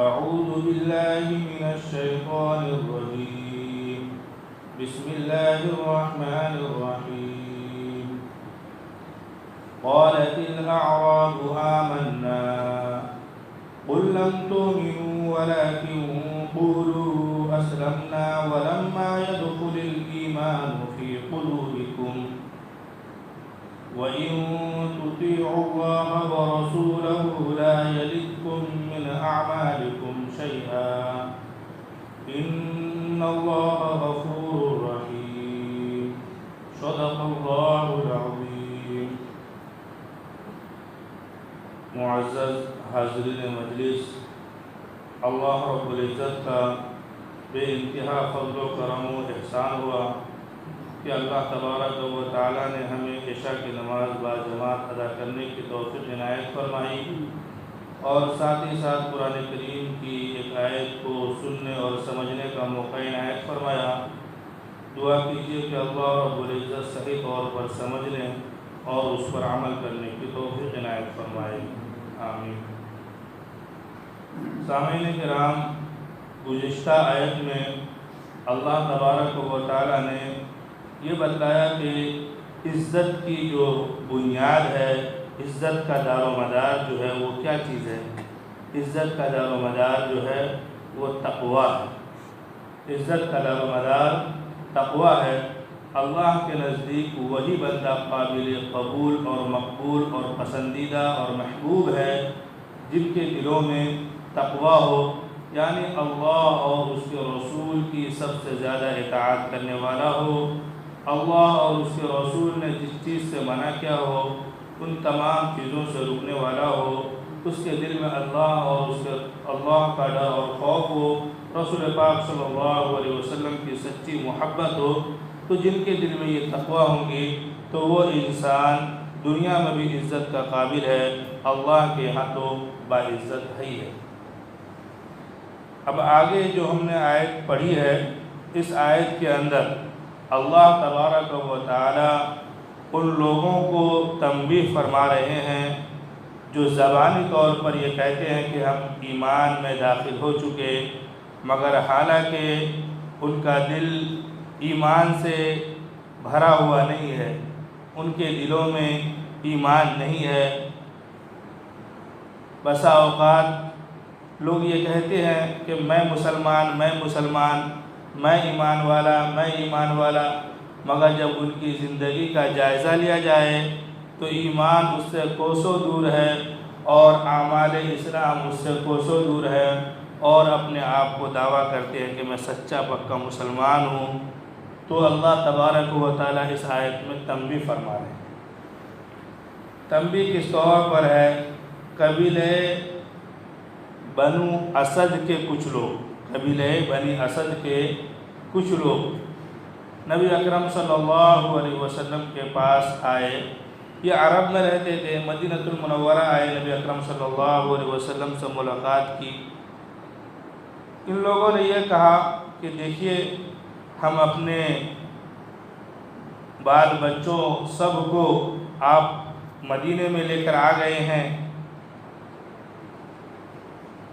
أعوذ بالله من الشيطان الرجيم. بسم الله الرحمن الرحيم. قالت الأعراب آمنا قل لم تؤمنوا ولكن قولوا أسلمنا ولما يدخل الإيمان في قلوبكم وإن تطيعوا الله ورسوله لا يلدكم من أعمالكم شيئا إن الله غفور رحيم. صدق الله العظيم. معزز حاضرین مجلس، اللہ رب العزت کا بے انتہا فضل و کرم و احسان ہوا کہ اللہ تبارک و تعالیٰ نے ہمیں عشاء کی نماز باجماعت ادا کرنے کی توفیق عنایت فرمائی اور ساتھ ہی ساتھ قرآن کریم کی ایک آیت کو سننے اور سمجھنے کا موقع عنایت فرمایا۔ دعا کیجیے کہ اللہ رب العزت صحیح طور پر سمجھنے اور اس پر عمل کرنے کی توفیق عنایت فرمائے، آمین۔ سامعین کرام، گزشتہ آیت میں اللہ تبارک و تعالیٰ نے یہ بتلایا کہ عزت کی جو بنیاد ہے، عزت کا دار و مدار جو ہے وہ کیا چیز ہے؟ عزت کا دار و مدار جو ہے وہ تقویٰ ہے۔ عزت کا دار و مدار تقویٰ ہے۔ اللہ کے نزدیک وہی بندہ قابل قبول اور مقبول اور پسندیدہ اور محبوب ہے جن کے دلوں میں تقویٰ ہو، یعنی اللہ اور اس کے رسول کی سب سے زیادہ اطاعت کرنے والا ہو، اللہ اور اس کے رسول نے جس چیز سے منع کیا ہو ان تمام چیزوں سے رکنے والا ہو، اس کے دل میں اللہ اور اس کے اللہ کا ڈر اور خوف ہو، رسول پاک صلی اللہ علیہ وسلم کی سچی محبت ہو، تو جن کے دل میں یہ تقویٰ ہوں گی تو وہ انسان دنیا میں بھی عزت کا قابل ہے، اللہ کے ہاں تو باعزت ہے ہی ہے۔ اب آگے جو ہم نے آیت پڑھی ہے، اس آیت کے اندر اللہ تبارک و تعالی ان لوگوں کو تنبیہ فرما رہے ہیں جو زبانی طور پر یہ کہتے ہیں کہ ہم ایمان میں داخل ہو چکے، مگر حالانکہ ان کا دل ایمان سے بھرا ہوا نہیں ہے، ان کے دلوں میں ایمان نہیں ہے۔ بسا اوقات لوگ یہ کہتے ہیں کہ میں مسلمان، میں ایمان والا، مگر جب ان کی زندگی کا جائزہ لیا جائے تو ایمان اس سے کوسوں دور ہے اور اعمال اسلام اس سے کوسوں دور ہے، اور اپنے آپ کو دعویٰ کرتے ہیں کہ میں سچا پکا مسلمان ہوں۔ تو اللہ تبارک و تعالیٰ اس آیت میں تنبیہ فرما رہے ہیں۔ تنبیہ کس طور پر ہے؟ قبیلہ بنو اسد کے کچھ لوگ، قبیلہ بنی اسد کے کچھ لوگ نبی اکرم صلی اللہ علیہ وسلم کے پاس آئے۔ یہ عرب میں رہتے تھے، مدینہ المنورہ آئے، نبی اکرم صلی اللہ علیہ وسلم سے ملاقات کی۔ ان لوگوں نے یہ کہا کہ دیکھیے ہم اپنے بال بچوں سب کو آپ مدینے میں لے کر آ گئے ہیں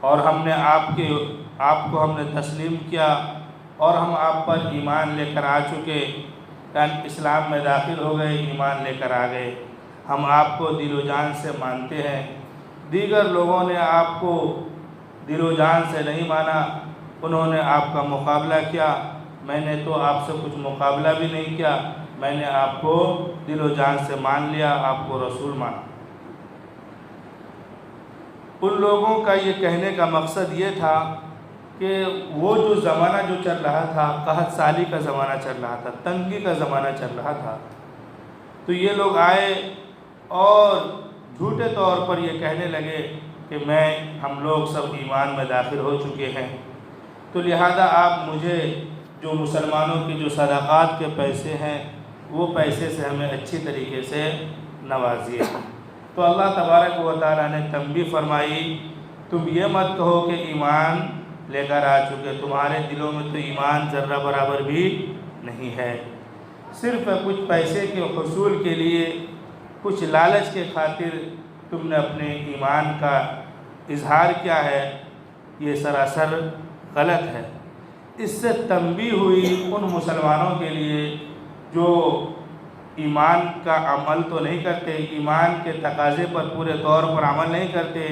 اور ہم نے آپ کو ہم نے تسلیم کیا اور ہم آپ پر ایمان لے کر آ چکے، یعنی اسلام میں داخل ہو گئے، ایمان لے کر آ گئے، ہم آپ کو دل و جان سے مانتے ہیں۔ دیگر لوگوں نے آپ کو دل و جان سے نہیں مانا، انہوں نے آپ کا مقابلہ کیا، میں نے تو آپ سے کچھ مقابلہ بھی نہیں کیا، میں نے آپ کو دل و جان سے مان لیا، آپ کو رسول مانا۔ ان لوگوں کا یہ کہنے کا مقصد یہ تھا کہ وہ جو زمانہ جو چل رہا تھا، قحط سالی کا زمانہ چل رہا تھا، تنگی کا زمانہ چل رہا تھا، تو یہ لوگ آئے اور جھوٹے طور پر یہ کہنے لگے کہ ہم لوگ سب ایمان میں داخل ہو چکے ہیں، تو لہذا آپ مجھے جو مسلمانوں کی جو صدقات کے پیسے ہیں وہ پیسے سے ہمیں اچھی طریقے سے نوازیے۔ تو اللہ تبارک و تعالیٰ نے تنبیہ فرمائی، تم یہ مت کہو کہ ایمان لے کر آ چکے، تمہارے دلوں میں تو ایمان ذرہ برابر بھی نہیں ہے، صرف کچھ پیسے کے حصول کے لیے، کچھ لالچ کے خاطر تم نے اپنے ایمان کا اظہار کیا ہے، یہ سراسر غلط ہے۔ اس سے تنبیہ ہوئی ان مسلمانوں کے لیے جو ایمان کا عمل تو نہیں کرتے، ایمان کے تقاضے پر پورے طور پر عمل نہیں کرتے،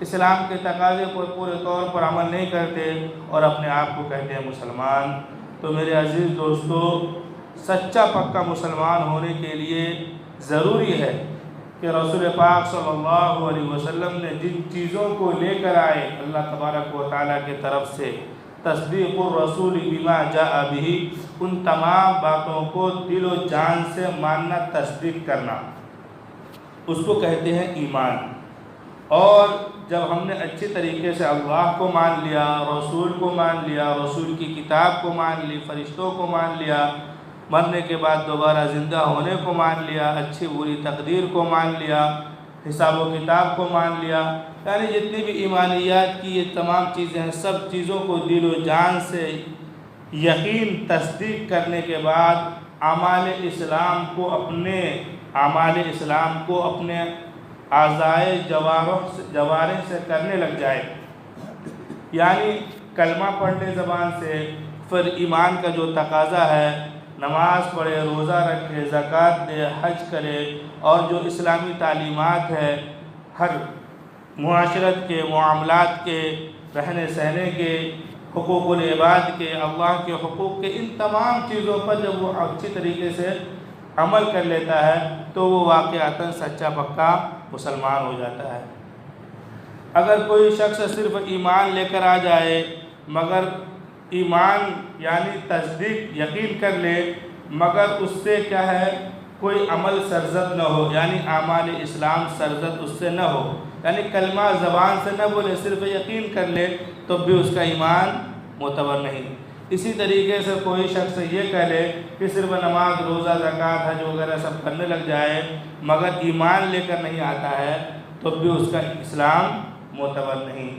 اسلام کے تقاضے پر پورے طور پر عمل نہیں کرتے اور اپنے آپ کو کہتے ہیں مسلمان۔ تو میرے عزیز دوستو، سچا پکا مسلمان ہونے کے لیے ضروری ہے کہ رسول پاک صلی اللہ علیہ وسلم نے جن چیزوں کو لے کر آئے اللہ تبارک و تعالیٰ کی طرف سے، تصدیق الرسول بما جاء بہ، ان تمام باتوں کو دل و جان سے ماننا، تصدیق کرنا، اس کو کہتے ہیں ایمان۔ اور جب ہم نے اچھی طریقے سے اللہ کو مان لیا، رسول کو مان لیا، رسول کی کتاب کو مان لی، فرشتوں کو مان لیا، مرنے کے بعد دوبارہ زندہ ہونے کو مان لیا، اچھی بری تقدیر کو مان لیا، حساب و کتاب کو مان لیا، یعنی جتنی بھی ایمانیات کی یہ تمام چیزیں ہیں، سب چیزوں کو دل و جان سے یقین تصدیق کرنے کے بعد اعمال اسلام کو اپنے اعضائے جوارح سے کرنے لگ جائے، یعنی کلمہ پڑھنے زبان سے، پھر ایمان کا جو تقاضا ہے، نماز پڑھے، روزہ رکھے، زکوٰۃ دے، حج کرے، اور جو اسلامی تعلیمات ہے ہر معاشرت کے، معاملات کے، رہنے سہنے کے، حقوق العباد کے، اللہ کے حقوق کے، ان تمام چیزوں پر جب وہ اچھی طریقے سے عمل کر لیتا ہے تو وہ واقعتاً سچا پکا مسلمان ہو جاتا ہے۔ اگر کوئی شخص صرف ایمان لے کر آ جائے مگر ایمان یعنی تصدیق یقین کر لے مگر اس سے کیا ہے کوئی عمل سرزد نہ ہو، یعنی اعمال اسلام سرزد اس سے نہ ہو، یعنی کلمہ زبان سے نہ بولے، صرف یقین کر لے، تو بھی اس کا ایمان معتبر نہیں۔ اسی طریقے سے کوئی شخص یہ کہہ لے کہ صرف نماز، روزہ، زکوٰۃ، حج وغیرہ سب کرنے لگ جائے مگر ایمان لے کر نہیں آتا ہے تو بھی اس کا اسلام معتبر نہیں۔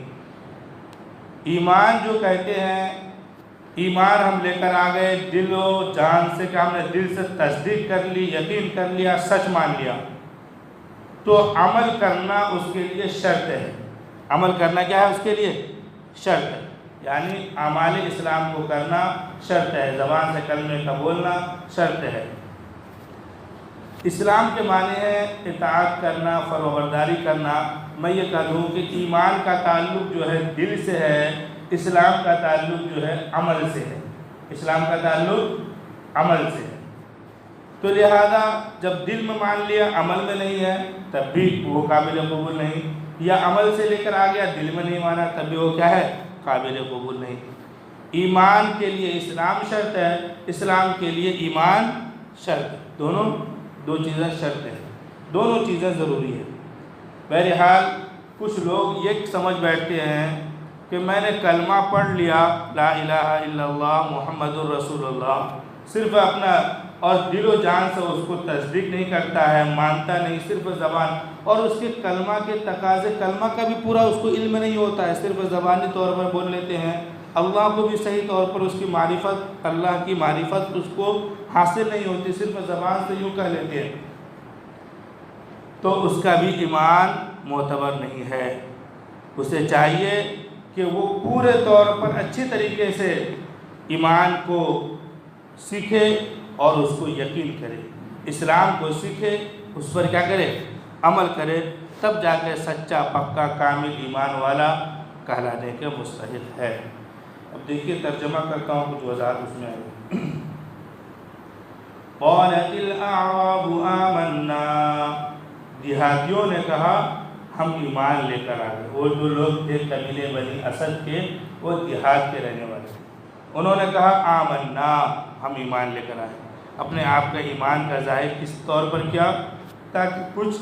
ایمان جو کہتے ہیں، ایمان ہم لے کر آ گئے دل و جان سے، کہ ہم نے دل سے تصدیق کر لی، یقین کر لیا، سچ مان لیا، تو عمل کرنا اس کے لیے شرط ہے۔ عمل کرنا کیا ہے اس کے لیے؟ شرط ہے، یعنی اعمال اسلام کو کرنا شرط ہے، زبان سے کلمے کا بولنا شرط ہے۔ اسلام کے معنی ہے اطاعت کرنا، فرمانبرداری کرنا۔ میں یہ کہہ دوں کہ ایمان کا تعلق جو ہے دل سے ہے، اسلام کا تعلق جو ہے عمل سے ہے، اسلام کا تعلق عمل سے ہے۔ تو لہذا جب دل میں مان لیا عمل میں نہیں ہے تب بھی وہ قابل قبول نہیں، یا عمل سے لے کر آ گیا دل میں نہیں مانا تب بھی وہ کیا ہے؟ قابل قبول نہیں۔ ایمان کے لیے اسلام شرط ہے، اسلام کے لیے ایمان شرط ہے، دو چیزیں شرط ہیں، دونوں چیزیں ضروری ہیں۔ بہرحال کچھ لوگ یہ سمجھ بیٹھتے ہیں کہ میں نے کلمہ پڑھ لیا لا الہ الا اللہ محمد الرسول اللہ، صرف اپنا اور دل و جان سے اس کو تصدیق نہیں کرتا ہے، مانتا نہیں، صرف زبان، اور اس کے کلمہ کے تقاضے، کلمہ کا بھی پورا اس کو علم نہیں ہوتا ہے، صرف زبانی طور پر بول لیتے ہیں، اللہ کو بھی صحیح طور پر اس کی معرفت، اللہ کی معرفت اس کو حاصل نہیں ہوتی، صرف زبان سے یوں کہہ لیتے ہیں، تو اس کا بھی ایمان معتبر نہیں ہے۔ اسے چاہیے کہ وہ پورے طور پر اچھی طریقے سے ایمان کو سیکھے اور اس کو یقین کرے، اسلام کو سیکھے، اس پر کیا کرے؟ عمل کرے، تب جا کے سچا پکا کامل ایمان والا کہلانے کے مستحق ہے۔ اب دیکھیے ترجمہ کرتا ہوں، کچھ وضاحت اس میں آئی۔ قالت الاعراب آمنا، دیہاتیوں نے کہا ہم ایمان لے کر آ گئے۔ وہ جو لوگ تھے قبیلے بنی اسد کے، وہ دیہات کے رہنے والے، انہوں نے کہا آمنا، ہم ایمان لے کر آئے۔ اپنے آپ کا ایمان کا ظاہر کس طور پر کیا؟ تاکہ کچھ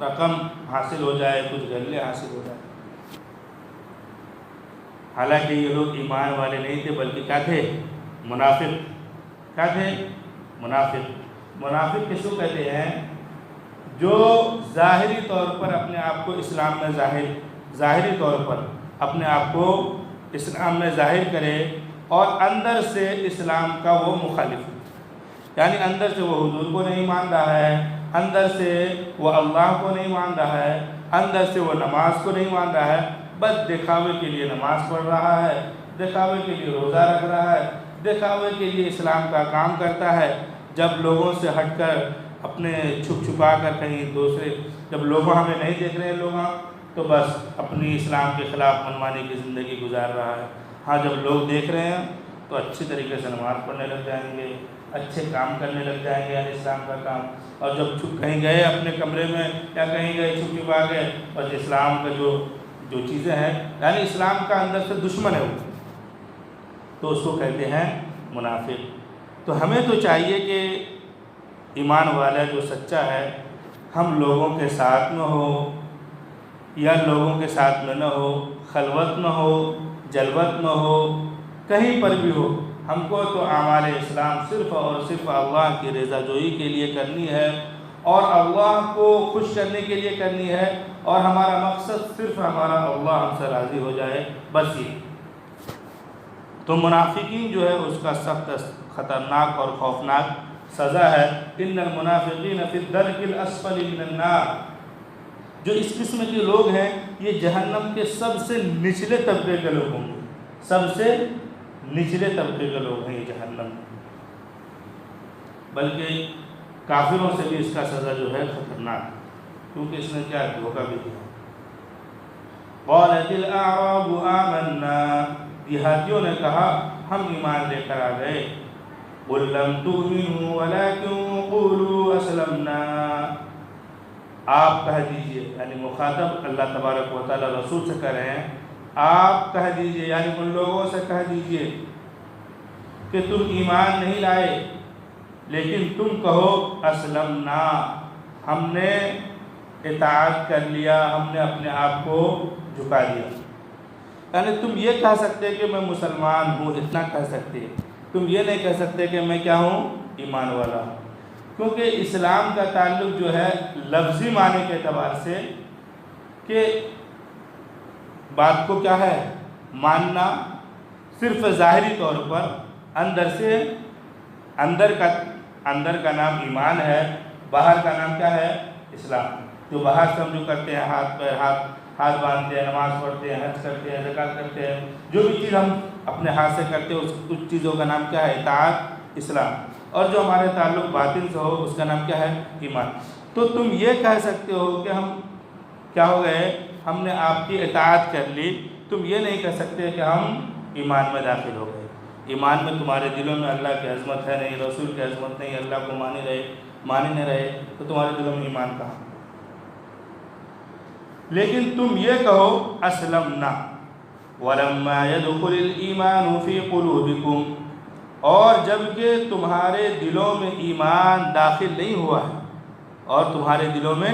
رقم حاصل ہو جائے، کچھ غلے حاصل ہو جائے۔ حالانکہ یہ لوگ ایمان والے نہیں تھے بلکہ کیا تھے؟ منافق۔ کیا تھے؟ منافق۔ منافق کس کو کہتے ہیں؟ جو ظاہری طور پر اپنے آپ کو اسلام میں ظاہری طور پر اپنے آپ کو اسلام میں ظاہر کرے اور اندر سے اسلام کا وہ مخالف، یعنی اندر سے وہ حضور کو نہیں مان رہا ہے، اندر سے وہ اللہ کو نہیں مان رہا ہے، اندر سے وہ نماز کو نہیں مان رہا ہے، بس دکھاوے کے لیے نماز پڑھ رہا ہے، دکھاوے کے لیے روزہ رکھ رہا ہے، دکھاوے کے لیے اسلام کا کام کرتا ہے۔ جب لوگوں سے ہٹ کر اپنے چھپا کر کہیں دوسرے، جب لوگ ہمیں نہیں دیکھ رہے لوگ، تو بس اپنی اسلام کے خلاف منمانی کی زندگی گزار رہا ہے۔ ہاں جب لوگ دیکھ رہے ہیں تو اچھی طریقے سے نماز پڑھنے لگ جائیں گے، اچھے کام کرنے لگ جائیں گے، یعنی اسلام کا کام۔ اور جب چھپ کہیں گئے اپنے کمرے میں یا کہیں گئے چھپا گئے، بس اسلام کا جو چیزیں ہیں، یعنی اسلام کا اندر سے دشمن ہے وہ، تو اس کو کہتے ہیں منافق۔ تو ہمیں تو چاہیے کہ ایمان والا جو سچا ہے، ہم لوگوں کے ساتھ میں ہو یا لوگوں کے ساتھ میں نہ ہو، خلوت میں ہو، جلوت میں ہو، کہیں پر بھی ہو، ہم کو تو اعمال اسلام صرف اور صرف اللہ کی رضا جوئی کے لیے کرنی ہے، اور اللہ کو خوش کرنے کے لیے کرنی ہے، اور ہمارا مقصد صرف ہمارا اللہ ہم سے راضی ہو جائے، بس یہ۔ تو منافقین جو ہے اس کا سخت خطرناک اور خوفناک سزا ہے۔ ان المنافقین فی الدرک الاسفل من النار، جو اس قسم کے لوگ ہیں یہ جہنم کے سب سے نچلے طبقے کے لوگ ہوں گے، سب سے نچلے طبقے کے لوگ ہیں یہ جہنم، بلکہ کافروں سے بھی اس کا سزا جو ہے خطرناک، کیونکہ اس نے کیا دھوکہ بھی دیا۔ قالت الاعراب آمنا، دیہاتیوں نے کہا ہم ایمان لے کر آ گئے۔ قل لم تؤمنوا ولكن قولوا اسلمنا، آپ کہہ دیجئے، یعنی مخاطب اللہ تبارک و تعالی رسول سے کہہ رہے ہیں، آپ کہہ دیجئے، یعنی ان لوگوں سے کہہ دیجئے کہ تم ایمان نہیں لائے، لیکن تم کہو اسلمنا، ہم نے اطاعت کر لیا، ہم نے اپنے آپ کو جھکا دیا۔ یعنی تم یہ کہہ سکتے کہ میں مسلمان ہوں، اتنا کہہ سکتے، تم یہ نہیں کہہ سکتے کہ میں کیا ہوں، ایمان والا ہوں، کیونکہ اسلام کا تعلق جو ہے لفظی معنی کے اعتبار سے کہ بات کو کیا ہے ماننا، صرف ظاہری طور پر، اندر سے اندر کا نام ایمان ہے، باہر کا نام کیا ہے اسلام۔ جو باہر سے ہم جو کرتے ہیں، ہاتھ پہ ہاتھ باندھتے ہیں، نماز پڑھتے ہیں، حج کرتے ہیں، زکات کرتے ہیں، جو بھی چیز ہم اپنے ہاتھ سے کرتے ہیں اس چیزوں کا نام کیا ہے اطاعت، اسلام۔ اور جو ہمارے تعلق باطن سے ہو اس کا نام کیا ہے ایمان۔ تو تم یہ کہہ سکتے ہو کہ ہم کیا ہو گئے، ہم نے آپ کی اطاعت کر لی، تم یہ نہیں کہہ سکتے کہ ہم ایمان میں داخل ہو گئے۔ ایمان میں تمہارے دلوں میں اللہ کی عظمت ہے نہیں، رسول کی عظمت نہیں، اللہ کو مانے نہ رہے، تو تمہارے دلوں میں ایمان کہاں۔ لیکن تم یہ کہو اسلمنا ولما يدخل الايمان في قلوبكم، اور جبکہ تمہارے دلوں میں ایمان داخل نہیں ہوا ہے، اور تمہارے دلوں میں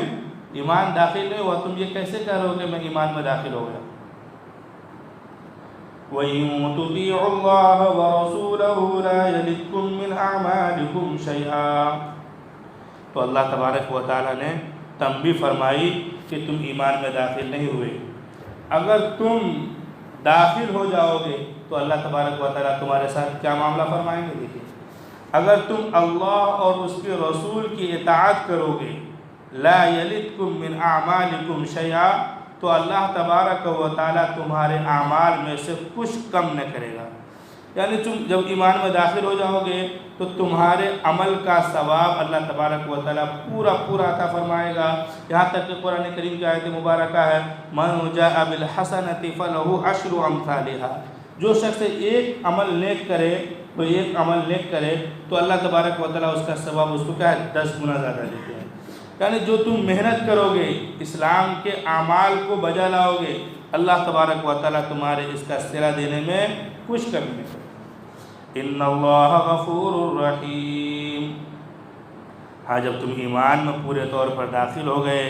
ایمان داخل نہیں ہوا، تم یہ کیسے کہہ رہے ہو کہ میں ایمان میں داخل ہو گیا۔ وَإِن تُطِيعُوا اللَّهَ وَرَسُولَهُ لَا يَلِدْكُم مِّنْ أَعْمَالِكُمْ شَيْئًا، تو اللہ تبارک و تعالیٰ نے تنبیہ فرمائی کہ تم ایمان میں داخل نہیں ہوئے۔ اگر تم داخل ہو جاؤ گے تو اللہ تبارک و تعالیٰ تمہارے ساتھ کیا معاملہ فرمائیں گے۔ دیکھیے، اگر تم اللہ اور اس کے رسول کی اطاعت کرو گے، لا یلدکم من اعمالکم شیئا، تو اللہ تبارک و تعالیٰ تمہارے اعمال میں سے کچھ کم نہ کرے گا۔ یعنی تم جب ایمان میں داخل ہو جاؤ گے تو تمہارے عمل کا ثواب اللہ تبارک و تعالیٰ پورا عطا فرمائے گا۔ یہاں تک کہ قرآن کریم کی آیت مبارکہ ہے، من جاء بالحسنۃ فلہ عشر امثالھا، جو شخص ایک عمل نیک کرے تو اللہ تبارک و تعالیٰ اس کا ثواب اس کو کیا ہے 10 گنا زیادہ دیتے ہیں۔ یعنی جو تم محنت کرو گے، اسلام کے اعمال کو بجا لاؤ گے، اللہ تبارک و تعالیٰ تمہارے اس کا صلہ دینے میں کچھ کمی نہیں کرے۔ ان اللہ غفور الرحیم، ہاں جب تم ایمان میں پورے طور پر داخل ہو گئے،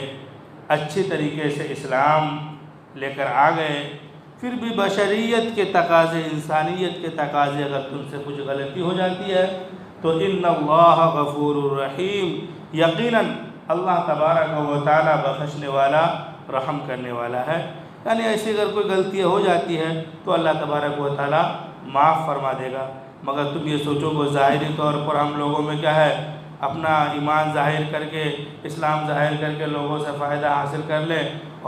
اچھی طریقے سے اسلام لے کر آ گئے، پھر بھی بشریت کے تقاضے، انسانیت کے تقاضے اگر تم سے کچھ غلطی ہو جاتی ہے تو ان اللہ غفور الرحیم، یقیناً اللہ تبارک و تعالیٰ بخشنے والا، رحم کرنے والا ہے۔ یعنی ایسی اگر کوئی غلطی ہو جاتی ہے تو اللہ تبارک و تعالیٰ معاف فرما دے گا۔ مگر تم یہ سوچو کہ ظاہری طور پر ہم لوگوں میں کیا ہے، اپنا ایمان ظاہر کر کے، اسلام ظاہر کر کے لوگوں سے فائدہ حاصل کر لیں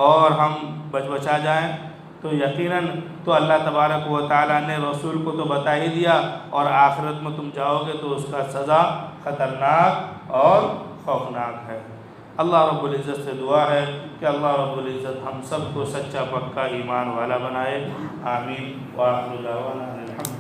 اور ہم بچا جائیں، تو یقیناً تو اللہ تبارک و تعالیٰ نے رسول کو تو بتا ہی دیا، اور آخرت میں تم جاؤ گے تو اس کا سزا خطرناک اور خوفناک ہے۔ اللہ رب العزت سے دعا ہے کہ اللہ رب العزت ہم سب کو سچا پکا ایمان والا بنائے، آمین۔ وآخر دعوانا الحمد